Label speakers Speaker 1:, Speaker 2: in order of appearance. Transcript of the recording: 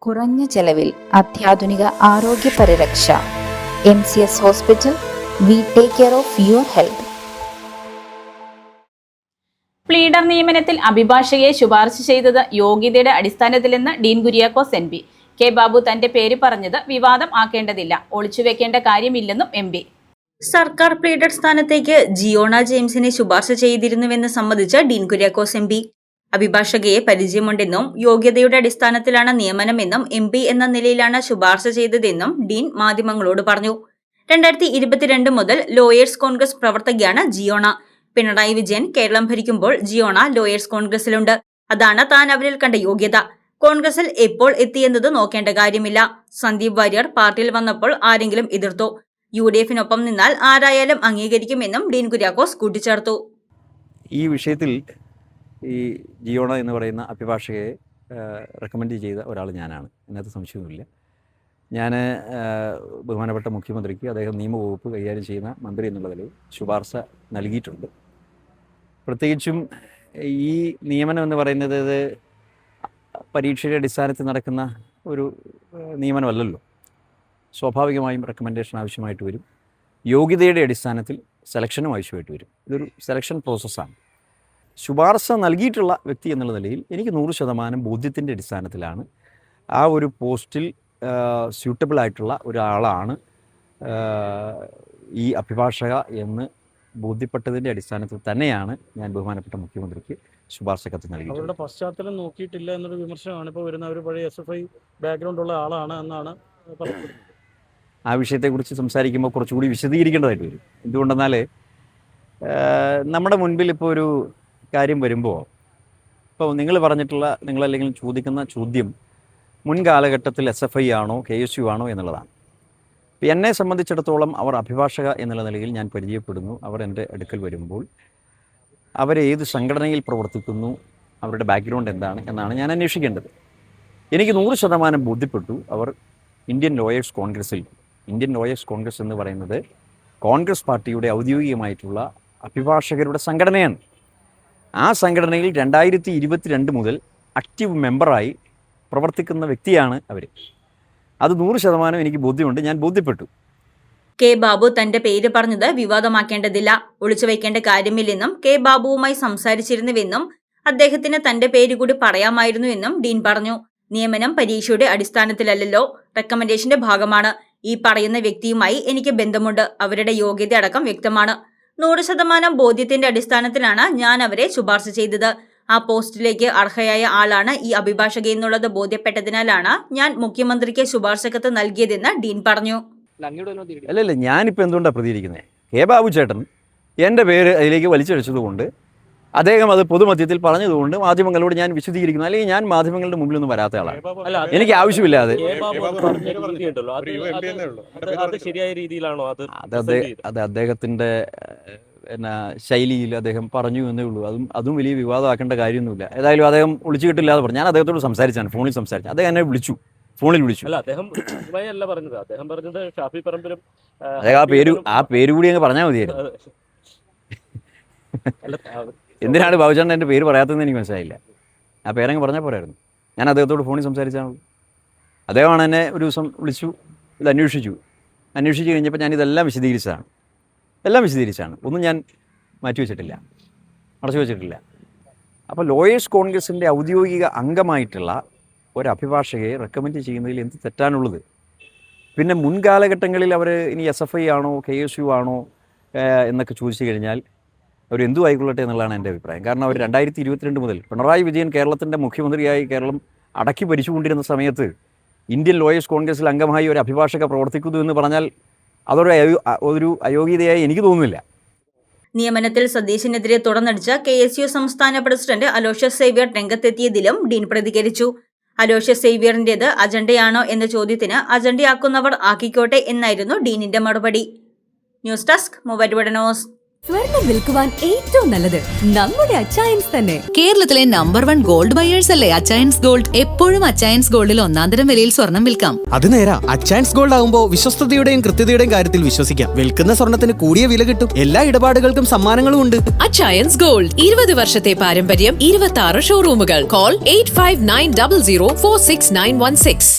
Speaker 1: കുറഞ്ഞ ചെലവിൽ അത്യാധുനിക ആരോഗ്യ പരിരക്ഷ. MCS hospital. We take care of your health.
Speaker 2: Pleader നിയമനത്തിൽ അഭിഭാഷകയെ ശുപാർശ ചെയ്തത് യോഗ്യതയുടെ അടിസ്ഥാനത്തിലെന്ന് ഡീൻ കുര്യാക്കോസ് MP. കെ ബാബു തന്റെ പേര് പറഞ്ഞത് വിവാദം ആക്കേണ്ടതില്ല, ഒളിച്ചുവെക്കേണ്ട കാര്യമില്ലെന്നും MP.
Speaker 3: സർക്കാർ പ്ലീഡർ സ്ഥാനത്തേക്ക് ജിയോണ ജെയിംസിനെ ശുപാർശ ചെയ്തിരുന്നുവെന്ന് സമ്മതിച്ച ഡീൻ കുര്യാക്കോസ് MP. അഭിഭാഷകയെ പരിചയമുണ്ടെന്നും യോഗ്യതയുടെ അടിസ്ഥാനത്തിലാണ് നിയമനമെന്നും MP എന്ന നിലയിലാണ് ശുപാർശ ചെയ്തതെന്നും ഡീൻ മാധ്യമങ്ങളോട് പറഞ്ഞു. 2022 മുതൽ ലോയേഴ്സ് കോൺഗ്രസ് പ്രവർത്തകയാണ് ജിയോണ. പിണറായി വിജയൻ കേരളം ഭരിക്കുമ്പോൾ ജിയോണ ലോയേഴ്സ് കോൺഗ്രസിലുണ്ട്. അതാണ് താൻ അവരിൽ കണ്ട യോഗ്യത. കോൺഗ്രസിൽ എപ്പോൾ എത്തിയെന്നത് നോക്കേണ്ട കാര്യമില്ല. സന്ദീപ് വാര്യർ പാർട്ടിയിൽ വന്നപ്പോൾ ആരെങ്കിലും എതിർത്തോ? UDF-നൊപ്പം നിന്നാൽ ആരായാലും അംഗീകരിക്കുമെന്നും ഡീൻ കുര്യാക്കോസ് കൂട്ടിച്ചേർത്തു.
Speaker 4: ഈ വിഷയത്തിൽ ഈ ജിയോണ എന്ന് പറയുന്ന അഭിഭാഷകയെ റെക്കമെൻഡ് ചെയ്ത ഒരാൾ ഞാനാണ്. അതിനകത്ത് സംശയമൊന്നുമില്ല. ഞാൻ ബഹുമാനപ്പെട്ട മുഖ്യമന്ത്രിക്ക് അദ്ദേഹം നിയമവകുപ്പ് കൈകാര്യം ചെയ്യുന്ന മന്ത്രി എന്നുള്ള നിലയിൽ ശുപാർശ നൽകിയിട്ടുണ്ട്. പ്രത്യേകിച്ചും ഈ നിയമനം എന്ന് പറയുന്നത് ഇത് പരീക്ഷയുടെ അടിസ്ഥാനത്തിൽ നടക്കുന്ന ഒരു നിയമനമല്ലല്ലോ. സ്വാഭാവികമായും റെക്കമെൻഡേഷൻ ആവശ്യമായിട്ട് വരും. യോഗ്യതയുടെ അടിസ്ഥാനത്തിൽ സെലക്ഷനും ആവശ്യമായിട്ട് വരും. ഇതൊരു സെലക്ഷൻ പ്രോസസ്സാണ്. ശുപാർശ നൽകിയിട്ടുള്ള വ്യക്തി എന്നുള്ള നിലയിൽ എനിക്ക് 100% ബോധ്യത്തിൻ്റെ അടിസ്ഥാനത്തിലാണ് ആ ഒരു പോസ്റ്റിൽ സ്യൂട്ടബിൾ ആയിട്ടുള്ള ഒരാളാണ് ഈ അഭിഭാഷക എന്ന് ബോധ്യപ്പെട്ടതിൻ്റെ അടിസ്ഥാനത്തിൽ തന്നെയാണ് ഞാൻ ബഹുമാനപ്പെട്ട മുഖ്യമന്ത്രിക്ക് ശുപാർശ കത്ത് നൽകിയത്.
Speaker 5: അവരുടെ പശ്ചാത്തലം നോക്കിയിട്ടില്ല എന്നൊരു വിമർശനമാണ് ഇപ്പോൾ വരുന്ന. ഒരു പഴയ SFI ബാക്ക്ഗ്രൗണ്ട് ഉള്ള ആളാണ് എന്നാണ് പറയുന്നത്.
Speaker 4: ആ വിഷയത്തെക്കുറിച്ച് സംസാരിക്കുമ്പോൾ കുറച്ചുകൂടി വിശദീകരിക്കേണ്ടതായിട്ട് വരും. എന്തുകൊണ്ടെന്നാൽ നമ്മുടെ മുൻപിൽ ഇപ്പോൾ ഒരു കാര്യം വരുമ്പോൾ ഇപ്പോൾ നിങ്ങളല്ലെങ്കിൽ ചോദിക്കുന്ന ചോദ്യം മുൻകാലഘട്ടത്തിൽ SFI ആണോ KSU ആണോ എന്നുള്ളതാണ്. ഇപ്പോൾ എന്നെ സംബന്ധിച്ചിടത്തോളം അവർ അഭിഭാഷക എന്നുള്ള നിലയിൽ ഞാൻ പരിചയപ്പെടുന്നു. അവർ എൻ്റെ അടുക്കൽ വരുമ്പോൾ അവരേത് സംഘടനയിൽ പ്രവർത്തിക്കുന്നു, അവരുടെ ബാക്ക്ഗ്രൗണ്ട് എന്താണ് എന്നാണ് ഞാൻ അന്വേഷിക്കേണ്ടത്. എനിക്ക് 100% ബോധ്യപ്പെട്ടു അവർ ഇന്ത്യൻ ലോയേഴ്സ് കോൺഗ്രസ് എന്ന് പറയുന്നത് കോൺഗ്രസ് പാർട്ടിയുടെ ഔദ്യോഗികമായിട്ടുള്ള അഭിഭാഷകരുടെ സംഘടനയാണ്. ആ സംഘടനയിൽ 2022 മുതൽ ആക്റ്റീവ് മെമ്പറായി പ്രവർത്തിക്കുന്ന വ്യക്തിയാണ് അവർ. അത് 100% എനിക്ക് ബോധ്യമുണ്ട്. ഞാൻ ബോധ്യപ്പെട്ടു.
Speaker 3: കെ ബാബു തന്റെ പേര് പറഞ്ഞത് വിവാദമാക്കേണ്ടതില്ല, ഒളിച്ചുവെക്കേണ്ട കാര്യമില്ലെന്നും കെ ബാബുവുമായി സംസാരിച്ചിരുന്നുവെന്നും അദ്ദേഹത്തിന് തന്റെ പേര് കൂടി പറയാമായിരുന്നുവെന്നും ഡീൻ പറഞ്ഞു. നിയമനം പരീക്ഷയുടെ അടിസ്ഥാനത്തിലല്ലല്ലോ, റെക്കമെൻഡേഷന്റെ ഭാഗമാണ്. ഈ പറയുന്ന വ്യക്തിയുമായി എനിക്ക് ബന്ധമുണ്ട്. അവരുടെ യോഗ്യത അടക്കം വ്യക്തമാണ്. 100% ബോധ്യത്തിന്റെ അടിസ്ഥാനത്തിലാണ് ഞാൻ അവരെ ശുപാർശ ചെയ്തത്. ആ പോസ്റ്റിലേക്ക് അർഹയായ ആളാണ് ഈ അഭിഭാഷക എന്നുള്ളത് ബോധ്യപ്പെട്ടതിനാലാണ് ഞാൻ മുഖ്യമന്ത്രിക്ക് ശുപാർശ കത്ത് നൽകിയതെന്ന് ഡീൻ പറഞ്ഞു.
Speaker 4: അല്ലല്ല, ഞാനിപ്പോൾ എന്തുകൊണ്ടാണ് പ്രതികരിക്കുന്നത്? കെ ബാബു ചേട്ടൻ എൻ്റെ പേര് അതിലേക്ക് വലിച്ചടിച്ചതുകൊണ്ട്, അദ്ദേഹം അത് പൊതുമധ്യത്തിൽ പറഞ്ഞതുകൊണ്ട് മാധ്യമങ്ങളോട് ഞാൻ വിശദീകരിക്കുന്നു. അല്ലെങ്കിൽ ഞാൻ മാധ്യമങ്ങളുടെ മുമ്പിലൊന്നും വരാത്ത ആളാണ്. എനിക്ക് ആവശ്യമില്ലാതെ അത് അദ്ദേഹത്തിൻ്റെ ശൈലിയിൽ അദ്ദേഹം പറഞ്ഞു എന്നേ ഉള്ളൂ. അതും വലിയ വിവാദമാക്കേണ്ട കാര്യമൊന്നുമില്ല. ഏതായാലും അദ്ദേഹം ഒളിച്ചു കിട്ടില്ലാതെ പറഞ്ഞു. ഞാൻ അദ്ദേഹത്തോട് സംസാരിച്ചാണ്, ഫോണിൽ സംസാരിച്ചു. അദ്ദേഹം എന്നെ ഫോണിൽ വിളിച്ചു. അദ്ദേഹം ആ പേര് കൂടി അങ്ങ് പറഞ്ഞാൽ മതിയായിരുന്നു. എന്തിനാണ് ബാബുചേട്ടൻ എൻ്റെ പേര് പറയാത്തതെന്ന് എനിക്ക് മനസ്സിലായില്ല. ആ പേരങ്ങ് പറഞ്ഞാൽ പോരായിരുന്നു. ഞാൻ അദ്ദേഹത്തോട് ഫോണിൽ സംസാരിച്ചാൽ അദ്ദേഹമാണ് എന്നെ ഒരു ദിവസം വിളിച്ചു. ഇത് അന്വേഷിച്ച് കഴിഞ്ഞപ്പോൾ ഞാൻ ഇതെല്ലാം വിശദീകരിച്ചതാണ്. ഒന്നും ഞാൻ മാറ്റിവെച്ചിട്ടില്ല, അടച്ചു വെച്ചിട്ടില്ല. അപ്പോൾ ലോയേഴ്സ് കോൺഗ്രസിൻ്റെ ഔദ്യോഗിക അംഗമായിട്ടുള്ള ഒരു അഭിഭാഷകയെ റെക്കമെൻഡ് ചെയ്യുന്നതിൽ എന്ത് തെറ്റാണുള്ളത്? പിന്നെ മുൻകാലഘട്ടങ്ങളിൽ അവർ ഇനി SFI ആണോ KSU ആണോ എന്നൊക്കെ ചോദിച്ചു കഴിഞ്ഞാൽ അവർ എന്തു ആയിക്കൊള്ളട്ടെ എന്നുള്ളതാണ് എൻ്റെ അഭിപ്രായം. കാരണം അവർ 2022 മുതൽ പിണറായി വിജയൻ കേരളത്തിൻ്റെ മുഖ്യമന്ത്രിയായി കേരളം അടക്കി ഭരിച്ചുകൊണ്ടിരുന്ന സമയത്ത് ഇന്ത്യൻ ലോയേഴ്സ് കോൺഗ്രസിൽ അംഗമായി ഒരു അഭിഭാഷക പ്രവർത്തിക്കുന്നു എന്ന് പറഞ്ഞാൽ അതൊരു അയോഗ്യതയായി എനിക്ക് തോന്നുന്നില്ല.
Speaker 3: നിയമനത്തിൽ സതീശനെതിരെ തുറന്നടിച്ച KSU സംസ്ഥാന പ്രസിഡന്റ് അലോഷ്യസ് സേവ്യർ രംഗത്തെത്തിയതിലും ഡീൻ പ്രതികരിച്ചു. അലോഷ്യസ് സേവ്യറിന്റേത് അജണ്ടയാണോ എന്ന ചോദ്യത്തിന് അജണ്ടയാക്കുന്നവർ ആക്കിക്കോട്ടെ എന്നായിരുന്നു ഡീനിന്റെ മറുപടി. News desk Muvattupuzha news.
Speaker 6: സ്വർണം വിൽക്കുവാൻ ഏറ്റവും നല്ലത് നമ്മുടെ അച്ചയൻസ് തന്നെ. കേരളത്തിലെ നമ്പർ 1 ഗോൾഡ് ബയേഴ്സ് അല്ലേ അച്ചയൻസ് ഗോൾഡ്. എപ്പോഴും അച്ചയൻസ് ഗോൾഡിൽ ഒന്നാന്തരം വിലയിൽ സ്വർണം വിൽക്കാം.
Speaker 7: അത് നേരാ. അച്ചയൻസ് ഗോൾഡ് ആകുമ്പോൾ വിശ്വസ്തതയുടെയും കൃത്യതയുടെയും കാര്യത്തിൽ വിശ്വസിക്കാം. വിൽക്കുന്ന സ്വർണത്തിന് കൂടിയ വില കിട്ടും. എല്ലാ ഇടപാടുകൾക്കും സമ്മാനങ്ങളും ഉണ്ട്.
Speaker 6: അച്ചയൻസ് ഗോൾഡ് 20 വർഷത്തെ പാരമ്പര്യം, 26 ഷോറൂമുകൾ. കോൾ 8590046916.